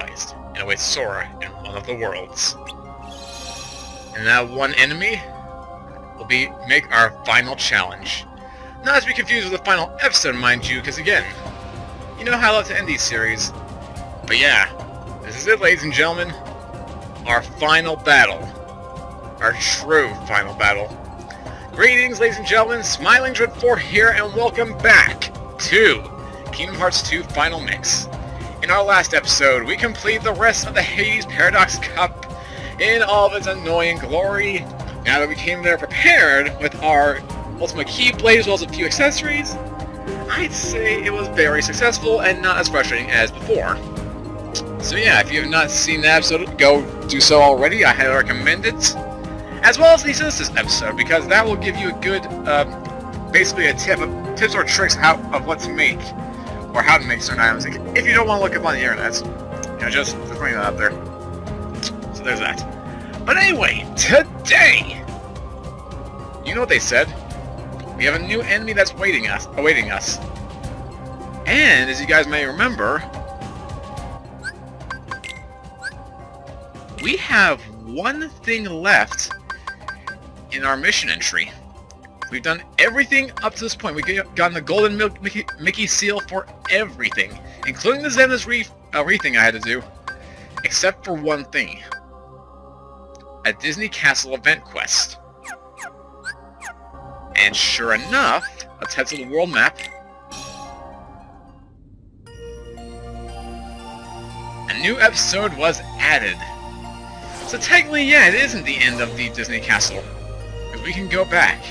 paralyzed and awaits Sora in one of the worlds. And that one enemy will make our final challenge. Not to be confused with the final episode, mind you, because again, you know how I love to end these series. But yeah, this is it, ladies and gentlemen. Our final battle. Our true final battle. Greetings, ladies and gentlemen. Smiling Dread 4 here, and welcome back to Kingdom Hearts 2 Final Mix. In our last episode, we completed the rest of the Hades Paradox Cup in all of its annoying glory. Now that we came there prepared with our Ultimate Keyblade as well as a few accessories, I'd say it was very successful and not as frustrating as before. So yeah, if you have not seen that episode, go do so already. I highly recommend it. As well as the Synthesis episode, because that will give you a good, basically a tips or tricks of what to make, or how to make certain items, if you don't want to look up on the internet. You know, just putting that out there. So there's that. But anyway, today, you know what they said? We have a new enemy that's awaiting us. And, as you guys may remember, we have one thing left in our mission entry. We've done everything up to this point. We've gotten the golden Mickey seal for everything, including the Xemnas thing I had to do, except for one thing. A Disney Castle event quest. And sure enough, let's head to the world map. A new episode was added. So technically, yeah, it isn't the end of the Disney Castle. Because we can go back.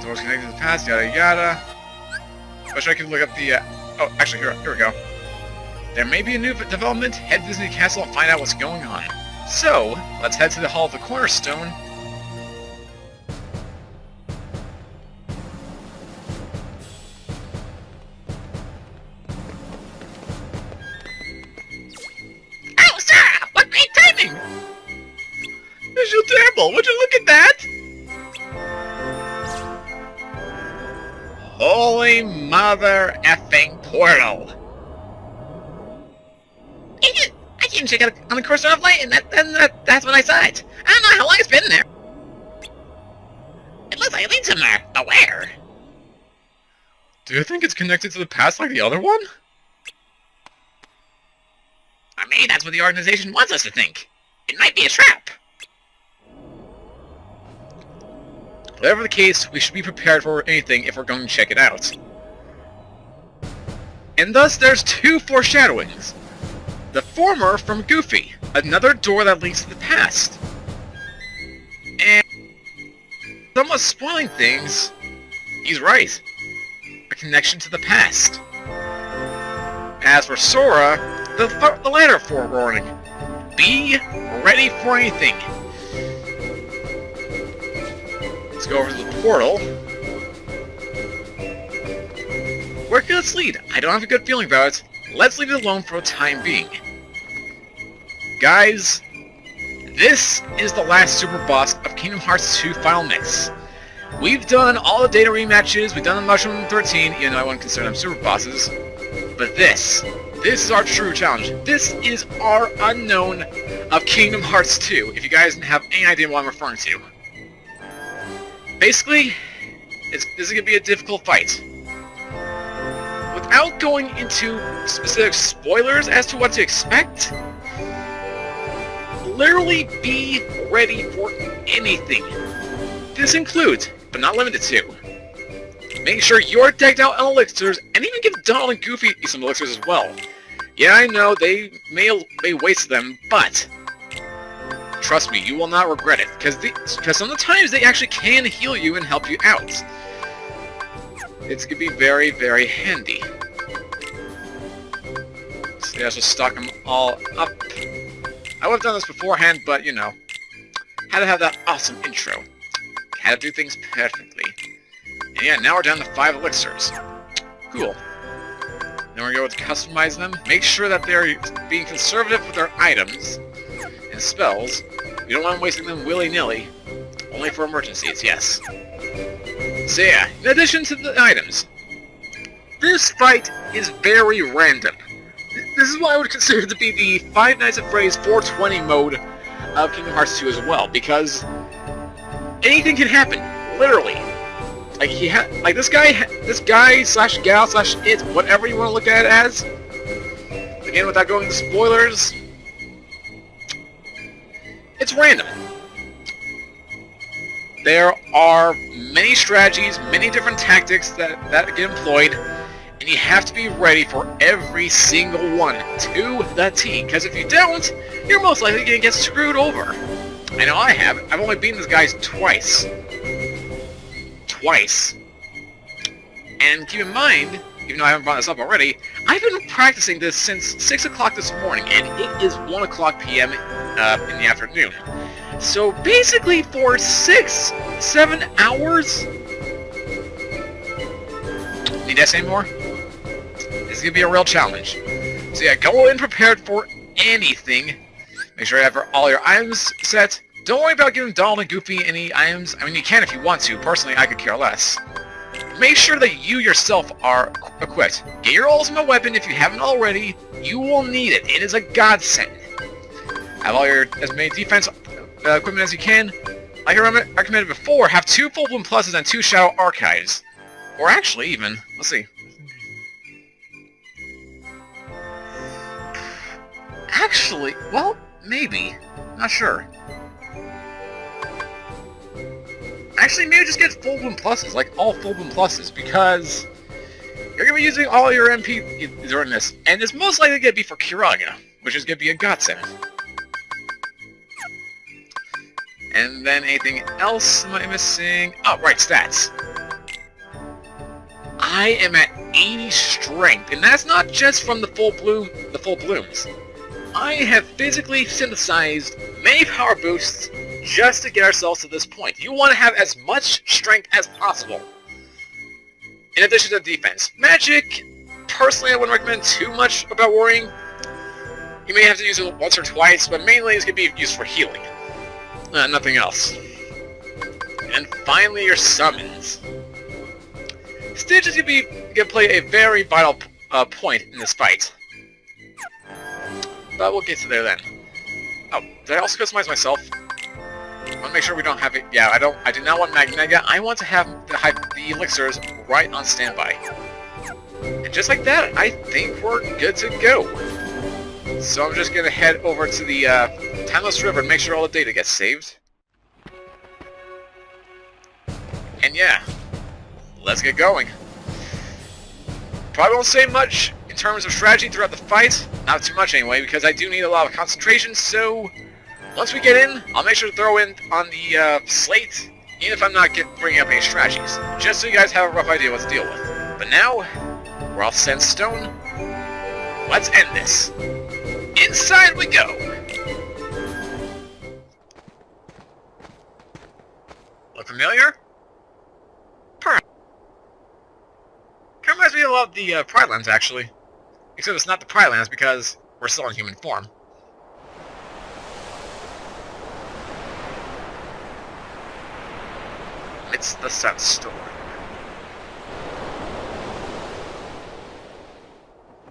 Doors connected to the past, yada yada. Wish I could look up the, oh, actually, here we go. There may be a new development. Head to Disney Castle and find out what's going on. So, let's head to the Hall of the Cornerstone. Oh, Sora! What great timing! Is you terrible? Would you look at that? Holy mother effing portal! I came to check out on the Cornerstone of Light, and that's when I saw it. I don't know how long it's been there. It looks like it leads somewhere, but where? Do you think it's connected to the past like the other one? Or maybe that's what the organization wants us to think. It might be a trap. Whatever the case, we should be prepared for anything if we're going to check it out. And thus, there's two foreshadowings. The former from Goofy, another door that leads to the past. And somewhat spoiling things, he's right. A connection to the past. As for Sora, the latter forewarning. Be ready for anything. Let's go over to the portal. Where could this lead? I don't have a good feeling about it. Let's leave it alone for the time being. Guys, this is the last super boss of Kingdom Hearts 2 Final Mix. We've done all the data rematches, we've done the Mushroom 13, even though I wouldn't consider them super bosses. But this is our true challenge. This is our unknown of Kingdom Hearts 2, if you guys have any idea what I'm referring to. Basically, this is going to be a difficult fight. Without going into specific spoilers as to what to expect, literally be ready for anything. This includes, but not limited to, making sure you're decked out on elixirs, and even give Donald and Goofy some elixirs as well. Yeah, I know, they may waste them, but trust me, you will not regret it, because sometimes they actually can heal you and help you out. It's going to be very, very handy. So yeah, just stock them all up. I would have done this beforehand, but, you know, had to have that awesome intro. Had to do things perfectly. And yeah, now we're down to 5 elixirs. Cool. Then we're going to customize them. Make sure that they're being conservative with their items and spells. We don't want them wasting them willy-nilly. Only for emergencies, yes. So yeah, in addition to the items, this fight is very random. this is what I would consider to be the Five Nights at Freddy's 420 mode of Kingdom Hearts 2 as well, because anything can happen, literally. Like this guy slash gal slash it, whatever you want to look at it as. Again, without going into spoilers, it's random. There are many strategies, many different tactics that get employed, and you have to be ready for every single one to the T, because if you don't, you're most likely going to get screwed over. I know I have. I've only beaten this guy twice. And keep in mind, even though I haven't brought this up already, I've been practicing this since 6 o'clock this morning, and it is 1 o'clock p.m. In the afternoon. So basically for 6-7 hours... Need I say more? This is going to be a real challenge. So yeah, go in prepared for anything. Make sure you have all your items set. Don't worry about giving Donald and Goofy any items. I mean, you can if you want to. Personally, I could care less. Make sure that you yourself are equipped. Get your ultimate weapon if you haven't already. You will need it. It is a godsend. Have all your as many defense equipment as you can. Like I recommended before, have 2 Full Bloom Pluses and 2 Shadow Archives. Or actually, even, let's see. Actually, well, maybe. Not sure. Actually, maybe just get Full Bloom Pluses, like all Full Bloom Pluses, because you're going to be using all your MP during this, and it's most likely going to be for Kiraga, which is going to be a godsend. And then anything else am I missing? Oh, right, stats. I am at 80 strength, and that's not just from the full blooms. I have physically synthesized many power boosts just to get ourselves to this point. You want to have as much strength as possible. In addition to defense. Magic, personally I wouldn't recommend too much about worrying. You may have to use it once or twice, but mainly it's going to be used for healing. Nothing else. And finally your summons. Stitch is going to play a very vital point in this fight. But we'll get to there then. Oh, did I also customize myself? I want to make sure we don't have it. Yeah, I do not want Magnegia. I want to have the elixirs right on standby. And just like that, I think we're good to go. So I'm just gonna head over to the Timeless River and make sure all the data gets saved. And yeah, let's get going. Probably won't say much in terms of strategy throughout the fight. Not too much anyway, because I do need a lot of concentration, so once we get in, I'll make sure to throw in on the slate, even if I'm not bringing up any strategies, just so you guys have a rough idea what to deal with. But now, we're all set in stone. Let's end this. Inside we go! Look familiar? Kind of reminds me a lot of the Pride Lands, actually. Except it's not the Pride Lands because we're still in human form. It's the Sunstorm.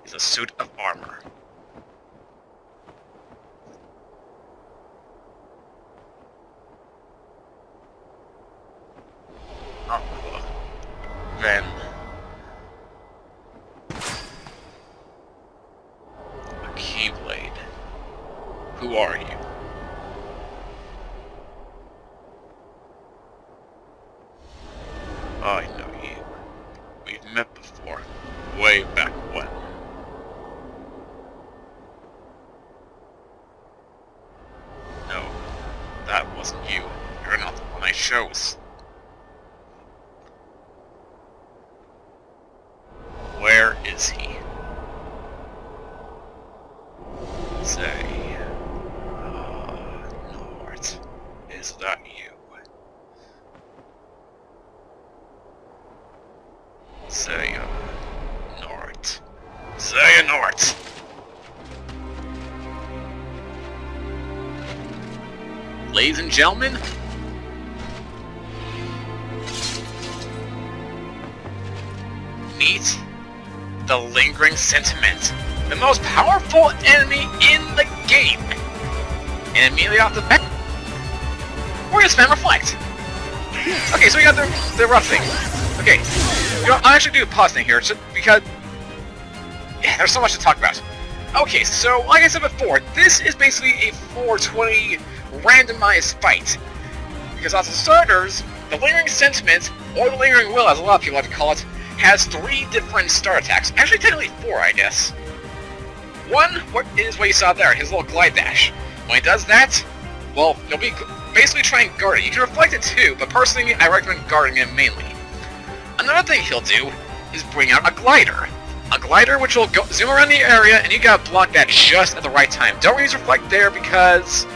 It's a suit of armor. Oh, then a Keyblade. Who are you? I know you. We've met before, way back when. No, that wasn't you. You're not the one I chose. Where is he? Say, Nort, is that you? Nort. Ladies and gentlemen, meet the lingering sentiment the most powerful enemy in the game. And immediately off the bat, we're gonna spam Reflect. Okay, so we got the rough thing. Okay, you know, I'll actually do a pause thing here, because there's so much to talk about. Okay, so like I said before, this is basically a 420 randomized fight. Because as a starters, the Lingering Sentiment, or the Lingering Will as a lot of people like to call it, has 3 different start attacks. Actually, technically 4, I guess. One is what you saw there, his little glide dash. When he does that, well, he'll be basically trying to guard it. You can reflect it too, but personally, I recommend guarding it mainly. Another thing he'll do is bring out a glider. A glider which will zoom around the area, and you gotta block that just at the right time. Don't use reflect there because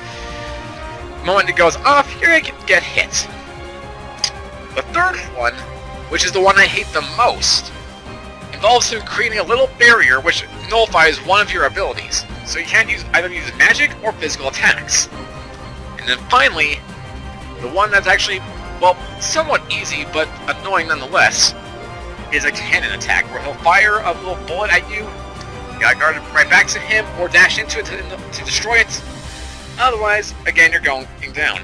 the moment it goes off, you're gonna get hit. The third one, which is the one I hate the most, involves him creating a little barrier which nullifies one of your abilities. So you can't either use magic or physical attacks. And then finally, the one that's actually, well, somewhat easy but annoying nonetheless, is a cannon attack, where he'll fire a little bullet at you, you gotta guard it right back to him, or dash into it to destroy it. Otherwise, again, you're going down.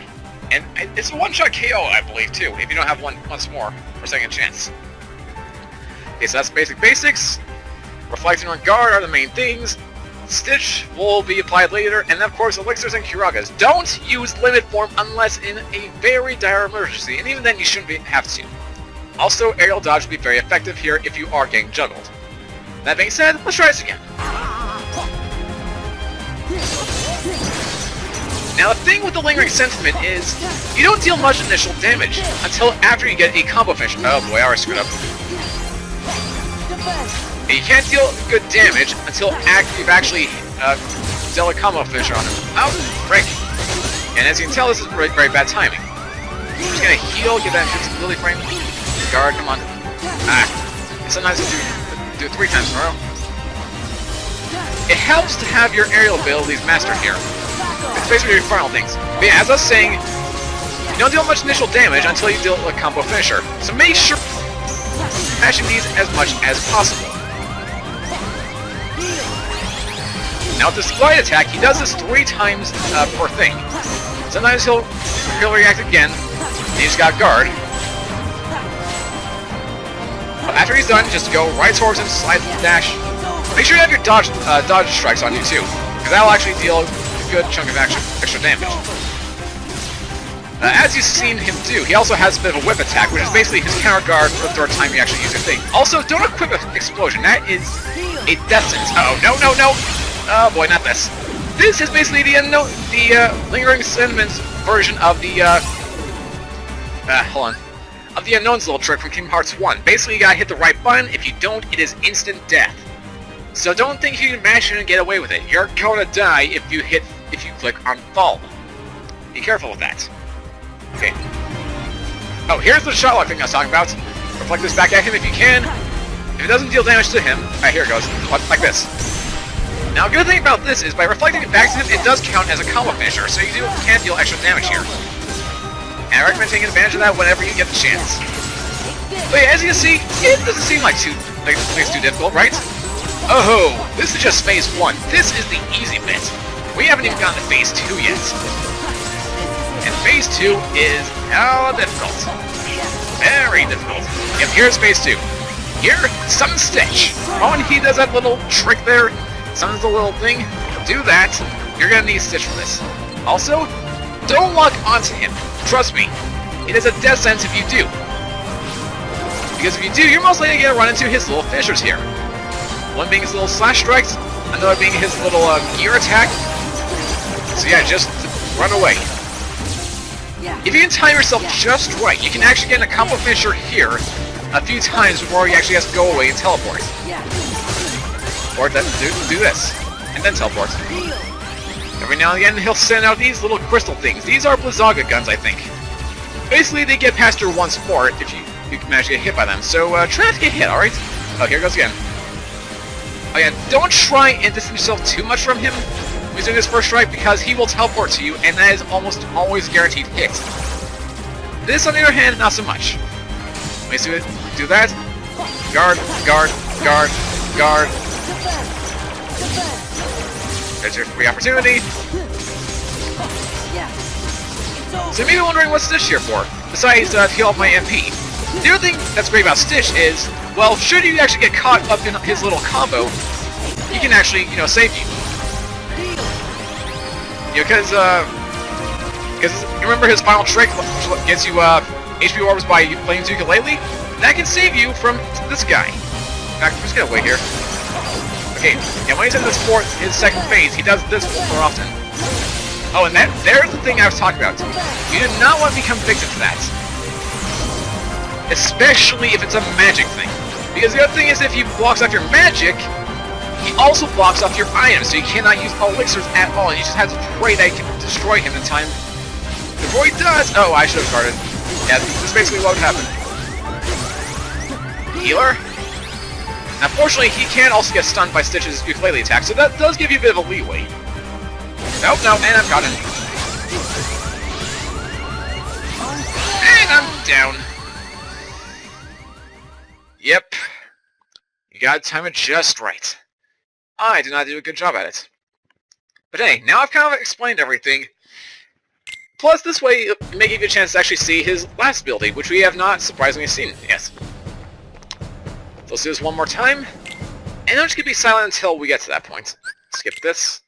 And it's a one-shot KO, I believe, too, if you don't have once more, or second chance. Okay, so that's basic basics. Reflecting on guard are the main things. Stitch will be applied later, and of course elixirs and Kiragas. Don't use limit form unless in a very dire emergency, and even then you shouldn't have to. Also, aerial dodge will be very effective here if you are getting juggled. That being said, let's try this again. Now the thing with the Lingering Sentiment is, you don't deal much initial damage until after you get a combo finish. Oh boy, I already screwed up. You can't deal good damage until you've actually dealt a combo finisher on him. Oh, frick. And as you can tell, this is very, very bad timing. I'm just gonna heal, get that invincibility frame. Guard, come on. Ah. Sometimes you do it 3 times in a row. It helps to have your aerial abilities mastered here. It's basically your final things. But yeah, as I was saying, you don't deal much initial damage until you deal a combo finisher. So make sure mashing these as much as possible. Now with this glide attack, he does this 3 times per thing. Sometimes he'll react again, and you just gotta guard. But after he's done, just go right towards him, slide dash. Make sure you have your dodge strikes on you too, because that'll actually deal a good chunk of extra damage. As you've seen him do, he also has a bit of a whip attack, which is basically his counter guard for the 3rd time you actually use your thing. Also, don't equip an explosion. That is a death sentence. Oh, no, no, no! Oh boy, not this. This is basically the Lingering Sentiments version of the, hold on. Of the Unknown's little trick from Kingdom Hearts 1. Basically, you gotta hit the right button. If you don't, it is instant death. So don't think you can mash it and get away with it. You're gonna die if you click on fall. Be careful with that. Okay. Oh, here's the shot lock thing I was talking about. Reflect this back at him if you can. If it doesn't deal damage to him, alright, here it goes. Like this. Now, a good thing about this is by reflecting it back to him, it does count as a combo finisher, so you can deal extra damage here. And I recommend taking advantage of that whenever you get the chance. But yeah, as you can see, it doesn't seem like it's too difficult, right? Oh, this is just phase 1. This is the easy bit. We haven't even gotten to phase 2 yet. And phase 2 is hella difficult. Very difficult. Yep, here's phase 2. Here, summon Stitch. When he does that little trick there, summons the little thing, do that. You're gonna need Stitch for this. Also, don't lock onto him. Trust me, it is a death sentence if you do. Because if you do, you're most likely gonna run into his little finishers here. One being his little slash strikes, another being his little gear attack. So yeah, just run away. If you can time yourself just right, you can actually get a combo finisher here a few times before he actually has to go away and teleport. Or then do this, and then teleport. Every now and again, he'll send out these little crystal things. These are Blizzaga guns, I think. Basically, they get past your once more if you can manage to get hit by them. So try not to get hit, alright? Oh, here goes again. Oh yeah, don't try and distance yourself too much from him when he's doing his first strike, because he will teleport to you, and that is almost always guaranteed hit. This, on the other hand, not so much. Let me see what do that. Guard, guard, guard, guard. There's your free opportunity. So you may be wondering what's Stitch here for, besides to heal up my MP. The other thing that's great about Stitch is, well, should you actually get caught up in his little combo, he can actually, save you. Because you remember his final trick, which gets you HP orbs by playing the ukulele? That can save you from this guy. In fact, let's get away here. Okay, yeah, when he's in his second phase, he does this more often. Oh, and there's the thing I was talking about. You do not want to become victim to that. Especially if it's a magic thing. Because the other thing is, if he blocks off your magic, he also blocks off your items, so you cannot use elixirs at all, and you just have to pray that you can destroy him in time. Before he does... Oh, I should have guarded. Yeah, this is basically what would happen. Healer? Now, fortunately, he can also get stunned by Stitch's ukulele attack, so that does give you a bit of a leeway. Nope, no, and I've got it. And I'm down. Yep. You gotta time it just right. I did not do a good job at it. But hey, now I've kind of explained everything. Plus, this way, it may give you a chance to actually see his last ability, which we have not surprisingly seen yet. So let's do this one more time, and I'm just gonna be silent until we get to that point. Skip this.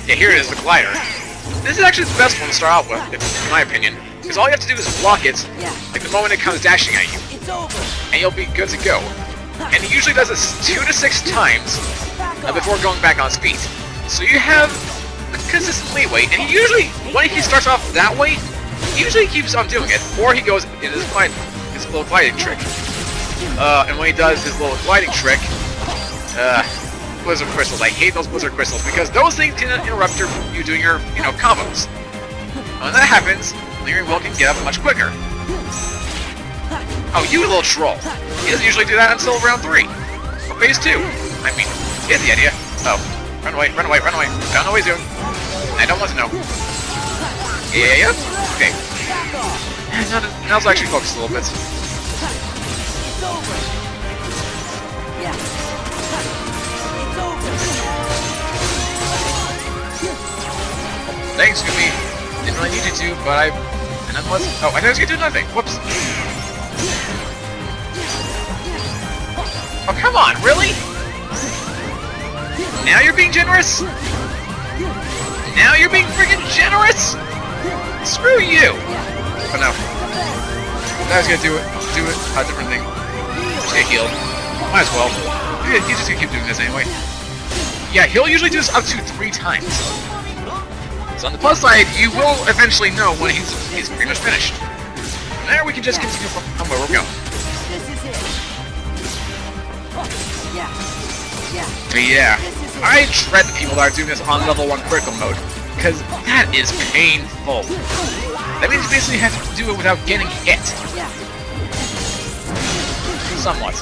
Yeah, here it is, the glider. This is actually the best one to start out with, in my opinion, because all you have to do is block it, like the moment it comes dashing at you, and you'll be good to go. And he usually does this 2 to 6 times before going back on his feet. So you have a consistent leeway, and he usually, when he starts off that way, he usually keeps on doing it, or he goes in his little gliding trick. And when he does his little gliding trick, Blizzard Crystals. I hate those Blizzard Crystals, because those things can interrupt you doing your, combos. When that happens, Leering Will can get up much quicker. Oh, you little troll. He doesn't usually do that until round 3. Or phase 2. I mean, get the idea. Oh. Run away, run away, run away. I don't know what he's doing. I don't want to know. Yeah. Okay. Now let's actually focus a little bit. Thanks, Scooby. Didn't really need you to, but and unless... Oh, I thought I was gonna do nothing. Whoops. Oh, come on, really? Now you're being generous? Now you're being freaking generous? Screw you! But no. I was gonna do a different thing. Just get healed. Might as well. He's just gonna keep doing this anyway. Yeah, he'll usually do this up to 3 times. So on the plus side, you will eventually know when he's pretty much finished. From there, we can just continue from where we're going. But yeah, I dread the people that are doing this on level 1 critical mode, because that is painful. That means you basically have to do it without getting hit. Somewhat.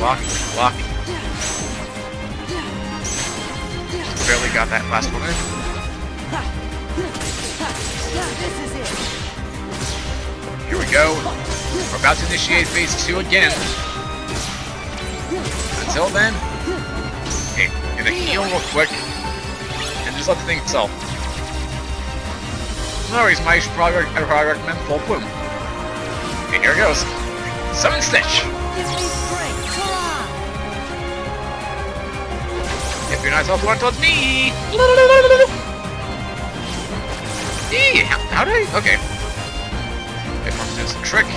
Block. Barely got that last one in. Here we go. We're about to initiate phase 2 again. Until then, okay, gonna heal real quick and just let the thing itself. No reason why I probably recommend full bloom. Okay, here it goes. Summon Stitch. If you're not self-one towards me! How did I? Okay. Wait for this trick.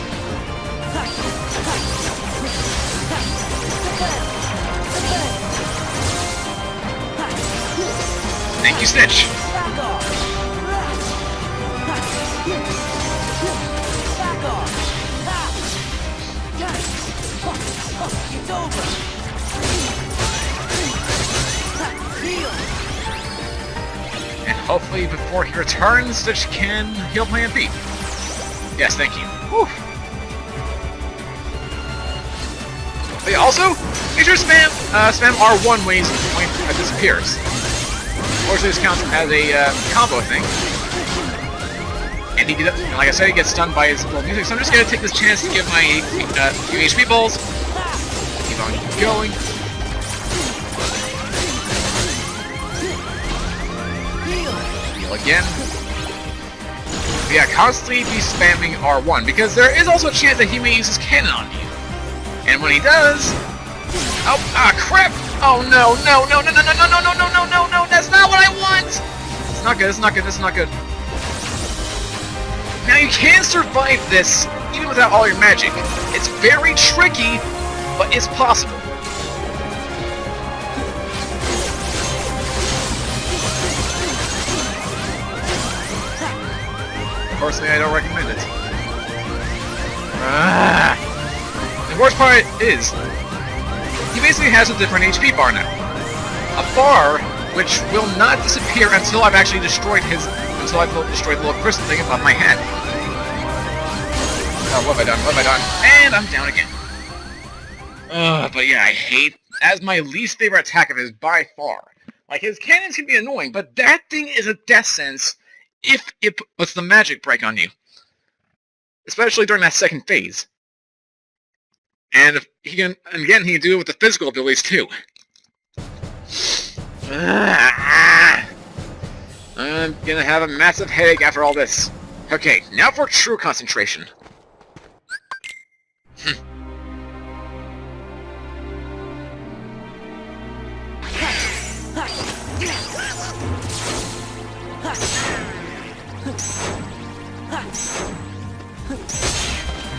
Thank you, Stitch! It's over! And hopefully before he returns, Stitch can heal my MP. Yes, thank you. Whew. But yeah, also, make sure to spam R1 when it disappears. Unfortunately, this counts as a combo thing. And And like I said, he gets stunned by his little music, so I'm just gonna take this chance to give my few HP balls. Keep on going. Heal again. But yeah, constantly be spamming R1, because there is also a chance that he may use his cannon on you. And when he does... Oh, crap! Oh, no, no, no, no, no, no, no, no, no, no, no, no, no, that's not what I want! It's not good, it's not good, this is not good. Now you can survive this, even without all your magic. It's very tricky, but it's possible. Personally, I don't recommend it. The worst part is, he basically has a different HP bar now. A bar which will not disappear until I've actually destroyed until I've destroyed the little crystal thing above my head. Oh, what have I done? What have I done? And I'm down again. But yeah, I hate, as my least favorite attack of his by far. Like, his cannons can be annoying, but that thing is a death sentence if it puts the magic break on you. Especially during that second phase. And if he can, and again, he can do it with the physical abilities too. I'm gonna have a massive headache after all this. Okay, now for true concentration.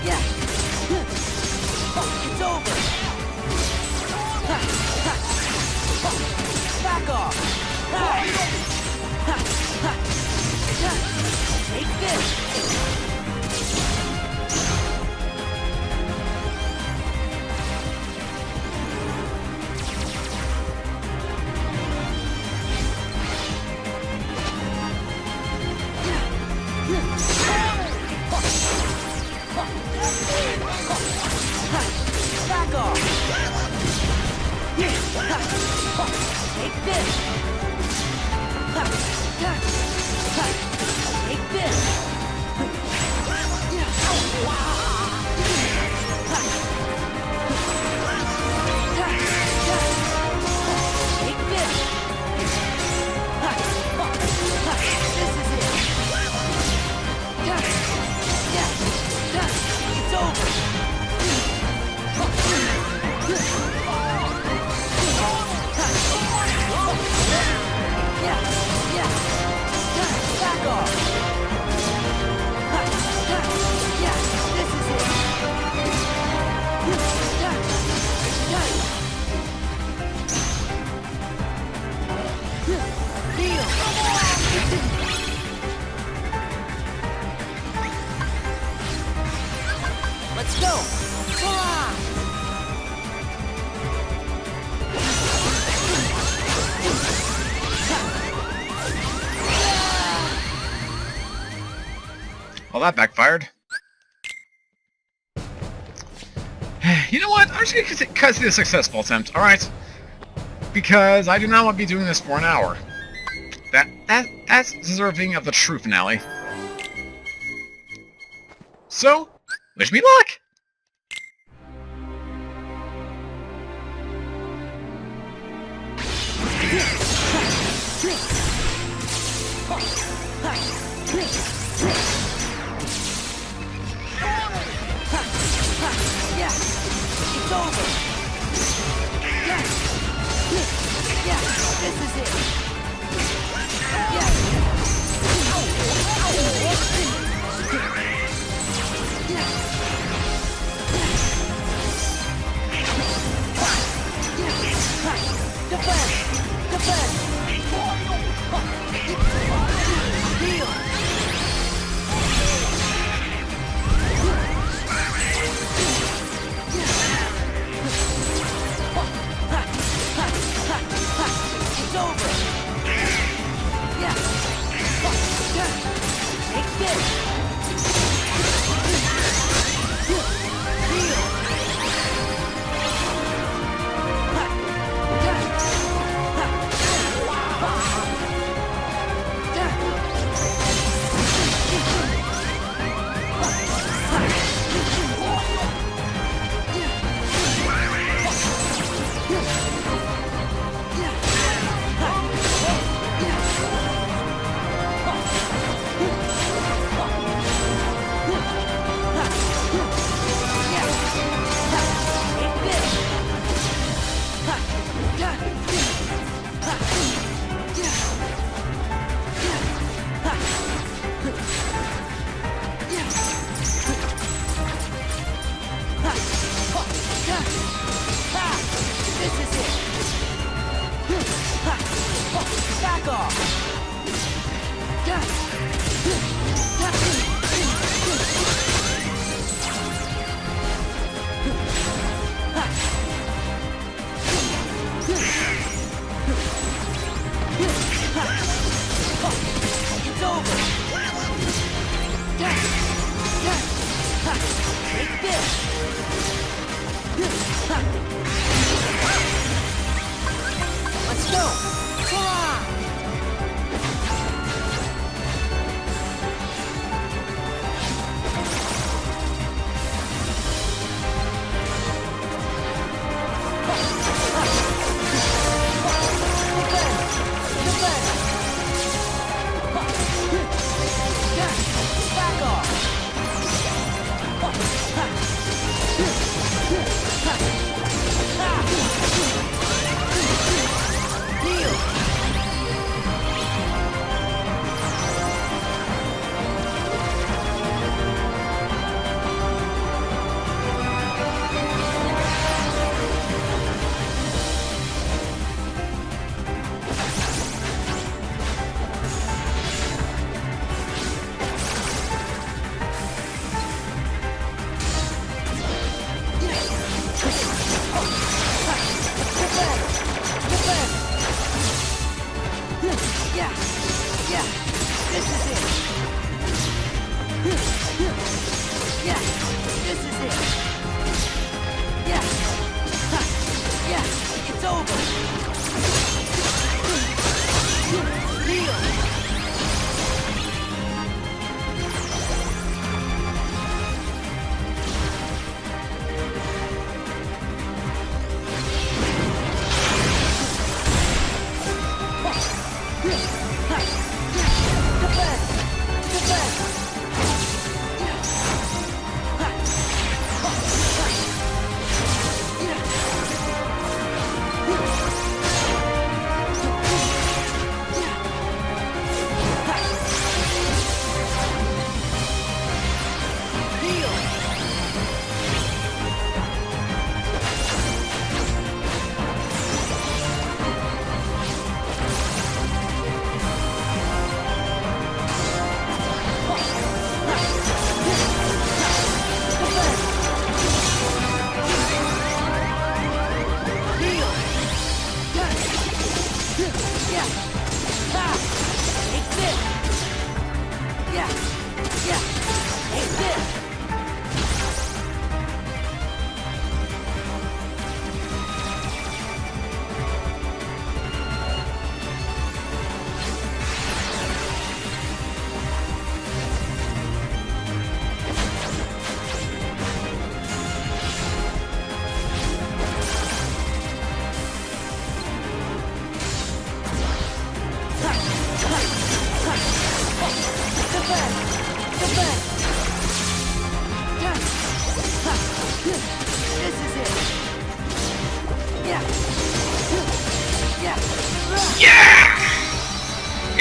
Yeah. It's over. Back off. Take this. Back off! Take this! Take this! Take this! This is it! It's over! Back off! This is it! Heal! Let's go! Sora! Well, that backfired. You know what? I'm just gonna cut the successful attempt, alright? Because I do not want to be doing this for an hour. That's deserving of the true finale. So, wish me luck! Yeah, it's over. Yeah, this is it. Yeah.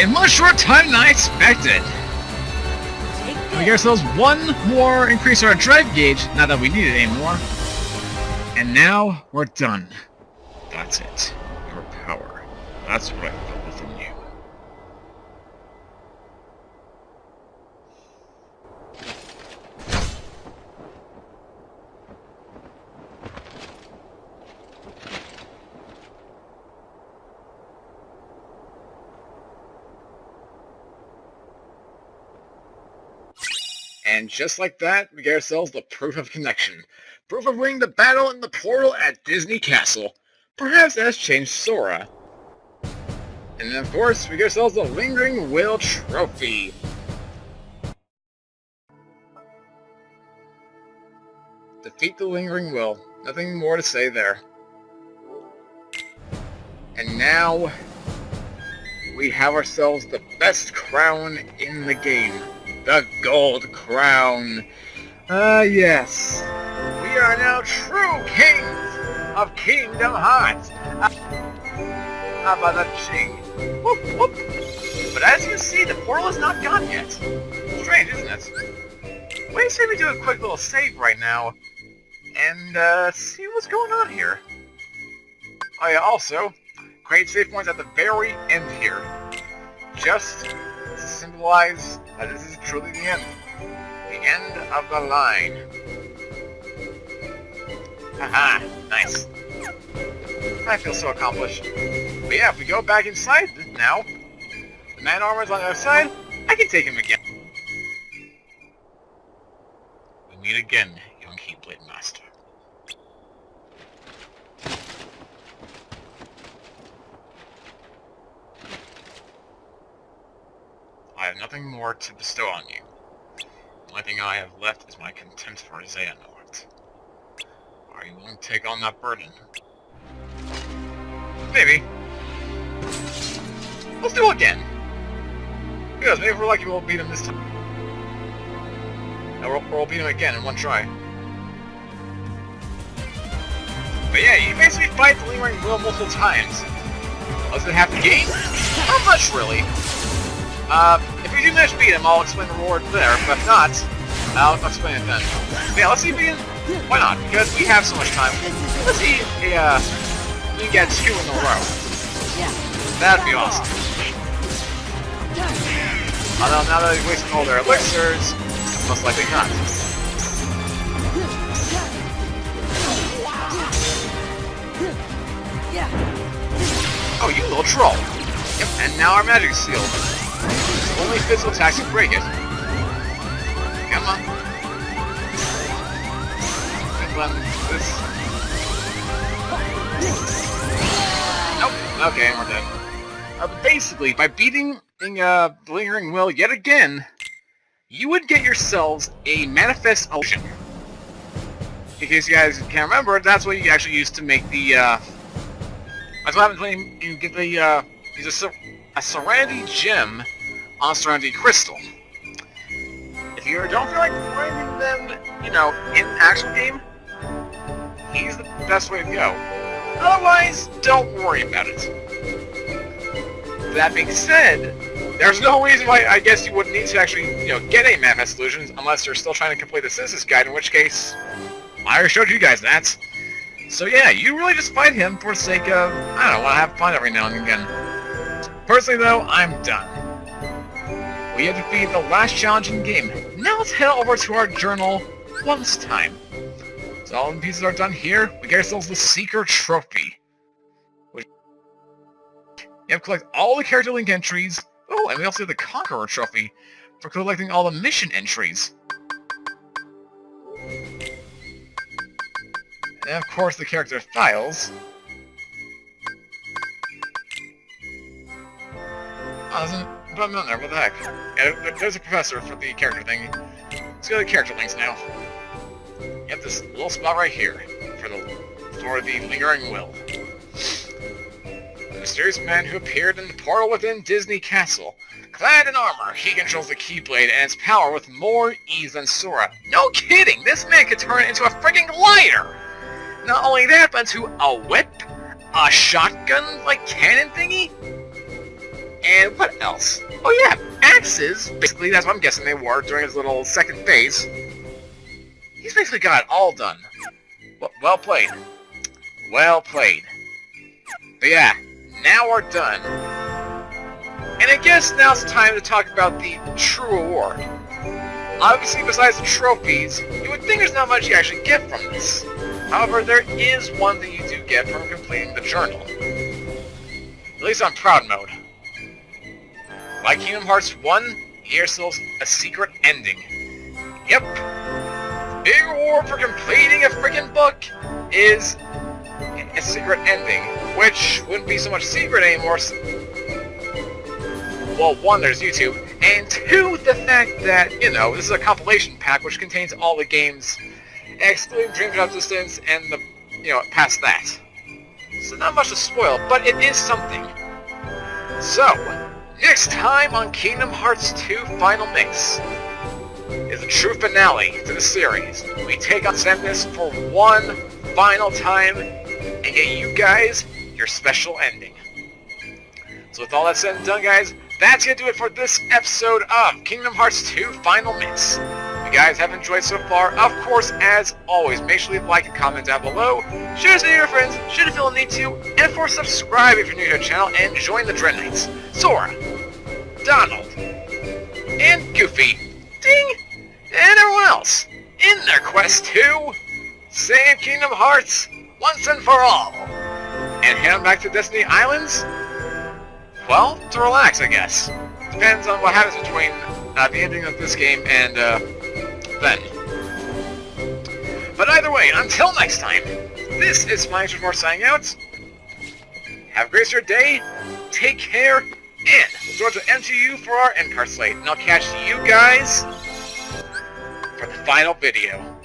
in much shorter time than I expected. Take We get this. ourselves one more increase our drive gauge, not that we need it anymore. And now we're done. That's it. Your power. That's what I felt within you. And just like that, we get ourselves the proof of connection. Proof of winning the battle in the portal at Disney Castle. Perhaps that has changed Sora. And then of course, we get ourselves the Lingering Will Trophy. Defeat the Lingering Will. Nothing more to say there. And now, we have ourselves the best crown in the game. The Gold Crown. Yes. We are now true kings of Kingdom Hearts. Abadaching. Whoop, whoop. But as you can see, the portal is not gone yet. Strange, isn't it? Wait, say we do a quick little save right now, and see what's going on here. Oh yeah, also, create save points at the very end here. Just to symbolize that this is truly the end. The end of the line. Haha, nice. I feel so accomplished. But yeah, if we go back inside now, the man armor's on the other side, I can take him again. We meet again, young Keyblade Master. I have nothing more to bestow on you. The only thing I have left is my contempt for Xehanort. Are you willing to take on that burden? Maybe. Let's do it again. Because maybe if we're lucky we'll beat him this time. Or we'll beat him again in one try. But yeah, you basically fight the Lingering Will multiple times. Does it have to gain? Not much, really. If we do manage to beat him, I'll explain the reward there, but if not, I'll explain it then. But yeah, let's see if we can... Why not? Because we have so much time. Let's see if we can get 2 in a row. That'd be awesome. Although now that they've wasted all their elixirs, most likely not. Oh, you little troll! Yep, and now our magic seal. Only physical attacks can break it. Come on. This. Nope. Okay, we're dead. Basically, by beating the Lingering Will yet again, you would get yourselves a Manifest Illusion. In case you guys can't remember, that's what you actually use to make the, that's what happens when you get the, use a Serenity Gem on Serenity Crystal. If you don't feel like finding them, you know, in actual game, he's the best way to go. Otherwise, don't worry about it. That being said, there's no reason why I guess you wouldn't need to actually, you know, get a Manifest Illusions unless you're still trying to complete the Citizen's Guide, in which case, I already showed you guys that. So yeah, you really just fight him for the sake of, I don't know, want to have fun every now and again. Personally though, I'm done. We have defeated the last challenge in the game. Now let's head over to our journal one last time. So all the pieces are done here. We get ourselves the Seeker Trophy. Which you have to collect all the character link entries. Oh, and we also have the Conqueror Trophy for collecting all the mission entries. And of course the character files. Oh, there's a button on there, what the heck? Yeah, there's a professor for the character thing. Let's go to the character links now. You have this little spot right here for the Lingering Will. The mysterious man who appeared in the portal within Disney Castle. Clad in armor, he controls the Keyblade and its power with more ease than Sora. No kidding! This man could turn it into a freaking glider! Not only that, but into a whip, a shotgun, like, cannon thingy, And what else? Oh yeah, axes. Basically, that's what I'm guessing they were during his little second phase. He's basically got it all done. Well played. Well played. But yeah, now we're done. And I guess now's the time to talk about the true award. Obviously, besides the trophies, you would think there's not much you actually get from this. However, there is one thing you do get from completing the journal. At least on Proud Mode. Like Kingdom Hearts 1, here's still a secret ending. Yep. Big reward for completing a freaking book is a secret ending, which wouldn't be so much secret anymore. Well, one, there's YouTube, and two, the fact that, you know, this is a compilation pack which contains all the games, excluding Dream Drop Distance and the, you know, past that. So not much to spoil, but it is something. So, next time on Kingdom Hearts 2 Final Mix is the true finale to the series. We take on Samus for one final time and get you guys your special ending. So with all that said and done, guys, that's going to do it for this episode of Kingdom Hearts 2 Final Mix. If you guys have enjoyed so far, of course, as always, make sure you leave a like and comment down below, share this video with your friends, should you feel the need to, and of course subscribe if you're new to the channel, and join the Dread Knights, Sora, Donald, and Goofy, Ding, and everyone else, in their quest to save Kingdom Hearts once and for all, and head on back to Destiny Islands. Well, to relax, I guess. Depends on what happens between the ending of this game and then. But either way, until next time, this is my More signing out. Have a great rest of your day, take care, and look forward to MTU for our end card slate. And I'll catch you guys for the final video.